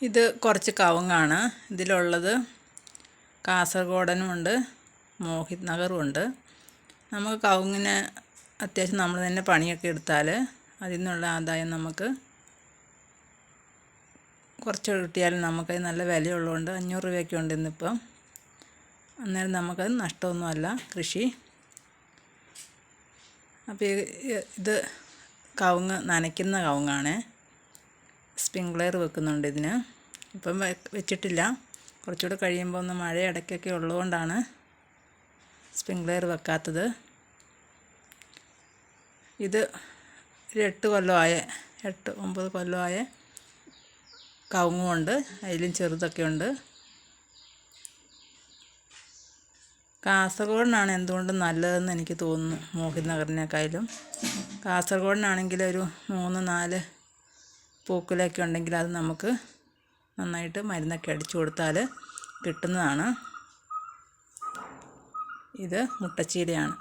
ഇത് കുറച്ച് കവുങ്ങാണ്. ഇതിലുള്ളത് കാസർഗോഡനുമുണ്ട്, മോഹിത് നഗറുമുണ്ട്. നമുക്ക് കവുങ്ങിന് അത്യാവശ്യം നമ്മൾ തന്നെ പണിയൊക്കെ എടുത്താൽ അതിൽ നിന്നുള്ള ആദായം നമുക്ക് കുറച്ച് കിട്ടിയാലും നമുക്ക് നല്ല വിലയുള്ളതുകൊണ്ട് 500 രൂപയൊക്കെ ഉണ്ട് ഇന്നിപ്പം. അന്നേരം നമുക്കത് നഷ്ടമൊന്നുമല്ല കൃഷി. അപ്പോൾ ഇത് കവുങ്ങ് നനയ്ക്കുന്ന കവുങ്ങാണ്. സ്പ്രിംഗ്ലർ വെക്കുന്നുണ്ട് ഇതിന്. ഇപ്പം വെച്ചിട്ടില്ല, കുറച്ചുകൂടെ കഴിയുമ്പോൾ ഒന്ന് മഴ ഇടയ്ക്കൊക്കെ ഉള്ളതുകൊണ്ടാണ് സ്പ്രിംഗ്ലർ വെക്കാത്തത്. ഇത് ഒരു 8-9 കൊല്ലമായ കവുങ്ങുമുണ്ട്, അതിലും ചെറുതൊക്കെ ഉണ്ട്. കാസർഗോഡിനാണ് എന്തുകൊണ്ടും നല്ലതെന്ന് എനിക്ക് തോന്നുന്നു മോഹിത് നഗറിനേക്കാളും. കാസർഗോഡിനാണെങ്കിൽ ഒരു 3-4 പൂക്കുലൊക്കെ ഉണ്ടെങ്കിൽ അത് നമുക്ക് നന്നായിട്ട് മരുന്നൊക്കെ അടിച്ചു കൊടുത്താൽ കിട്ടുന്നതാണ്. ഇത് മുട്ടച്ചീരയാണ്.